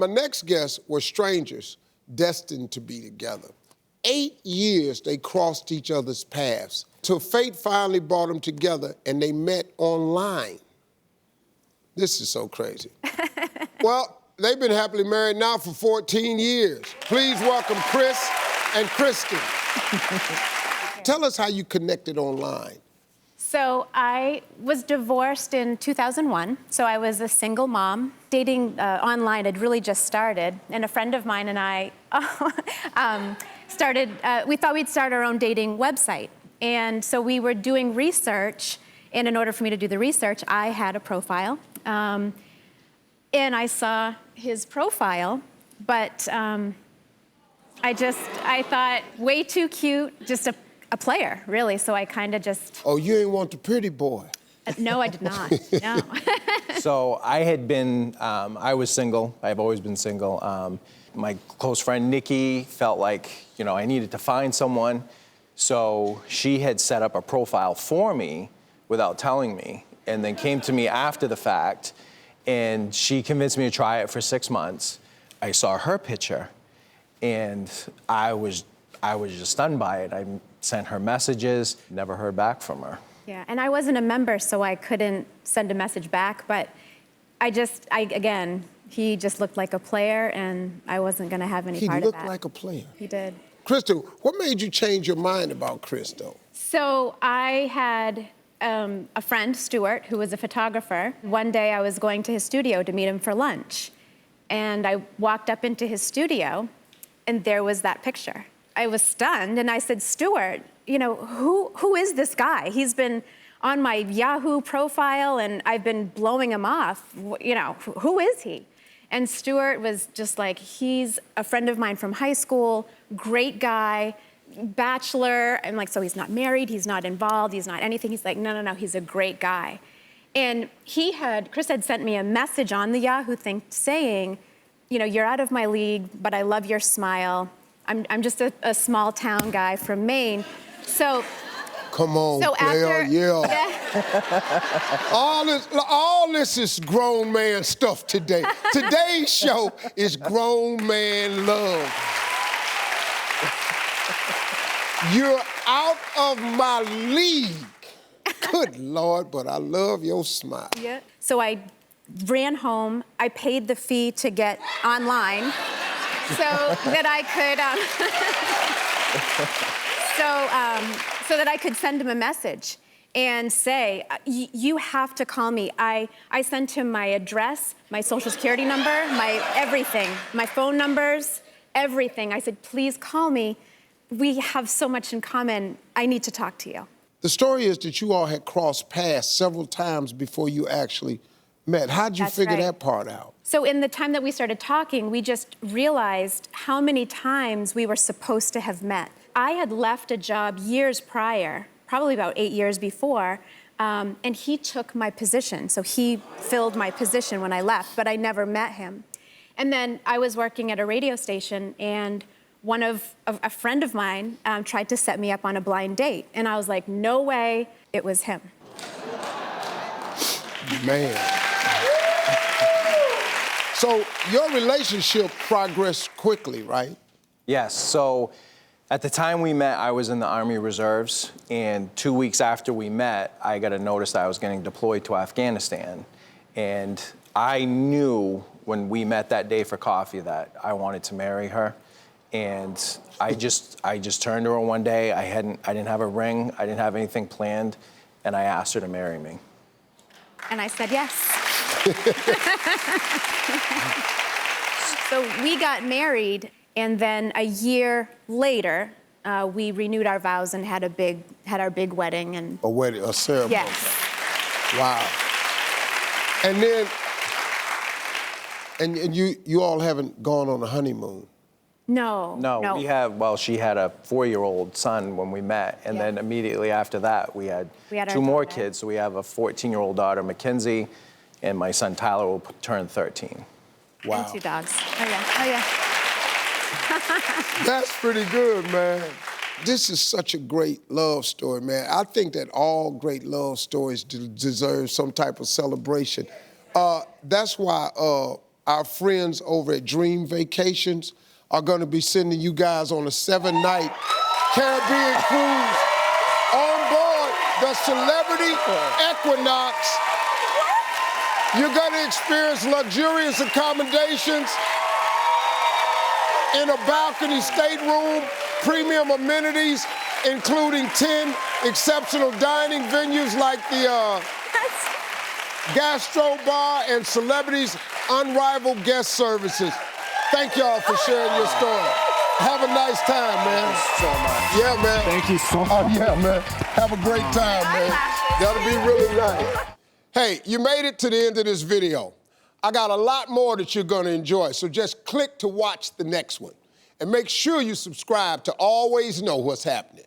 My next guests were strangers destined to be together. 8 years they crossed each other's paths till fate finally brought them together and they met online. This is so crazy. Well, they've been happily married now for 14 years. Please welcome Chris and Kristen. Tell us how you connected online. So I was divorced in 2001, so I was a single mom. Dating online had really just started, and a friend of mine and I we thought we'd start our own dating website. And so we were doing research, and in order for me to do the research, I had a profile. And I saw his profile, but I thought, way too cute, just a player, really, so I kind of just... Oh, you ain't want the pretty boy. No, I did not, no. So I had been, I was single. I've always been single. My close friend, Nikki, felt like, I needed to find someone. So she had set up a profile for me without telling me, and then came to me after the fact, and she convinced me to try it for 6 months. I saw her picture, and I was just stunned by it. I sent her messages, never heard back from her. Yeah, and I wasn't a member, so I couldn't send a message back, but again, he just looked like a player, and I wasn't gonna have any part of that. He looked like a player? He did. Kristen, what made you change your mind about Chris, though? So I had a friend, Stuart, who was a photographer. One day I was going to his studio to meet him for lunch, and I walked up into his studio, and there was that picture. I was stunned, and I said, Stuart, who is this guy? He's been on my Yahoo profile, and I've been blowing him off. Who is he? And Stuart was just like, he's a friend of mine from high school, great guy, bachelor. I'm like, so he's not married, he's not involved, he's not anything. He's like, no, he's a great guy. And Chris had sent me a message on the Yahoo thing saying, you're out of my league, but I love your smile. I'm just a small town guy from Maine. So, come on, player, yeah. All this is grown man stuff today. Today's show is grown man love. You're out of my league. Good Lord, but I love your smile. Yeah. So I ran home. I paid the fee to get online so that I could so that I could send him a message and say, you have to call me. I sent him my address, my social security number, my everything, my phone numbers, everything. I said, please call me. We have so much in common. I need to talk to you. The story is that you all had crossed paths several times before you actually met. How'd you figure that part out? So in the time that we started talking, we just realized how many times we were supposed to have met. I had left a job years prior, probably about 8 years before, and he took my position. So he filled my position when I left, but I never met him. And then I was working at a radio station, and a friend of mine tried to set me up on a blind date. And I was like, no way, it was him. Man. So your relationship progressed quickly, right? Yes, so at the time we met, I was in the Army Reserves, and 2 weeks after we met, I got a notice that I was getting deployed to Afghanistan. And I knew when we met that day for coffee that I wanted to marry her. And I just turned to her one day. I didn't have a ring, I didn't have anything planned, and I asked her to marry me. And I said yes. So we got married, and then a year later, we renewed our vows and had our big wedding. And a wedding, a ceremony. Yes. Wow. And then, and you all haven't gone on a honeymoon. No. She had a 4-year-old son when we met, and then immediately after that, we had two more kids. So we have a 14-year-old daughter, Mackenzie, and my son Tyler will turn 13. Wow. And 2 dogs. Oh yeah. That's pretty good, man. This is such a great love story, man. I think that all great love stories deserve some type of celebration. That's why our friends over at Dream Vacations are gonna be sending you guys on a 7-night Caribbean cruise on board the Celebrity Equinox. You're gonna experience luxurious accommodations in a balcony stateroom, premium amenities, including 10 exceptional dining venues like the Gastro Bar and Celebrities' unrivaled guest services. Thank y'all for sharing your story. Have a nice time, man. Thank you so much. Yeah, man. Thank you so much. Oh, yeah, man. Have a great time, man. That'll be really nice. Hey, you made it to the end of this video. I got a lot more that you're gonna enjoy, so just click to watch the next one. And make sure you subscribe to always know what's happening.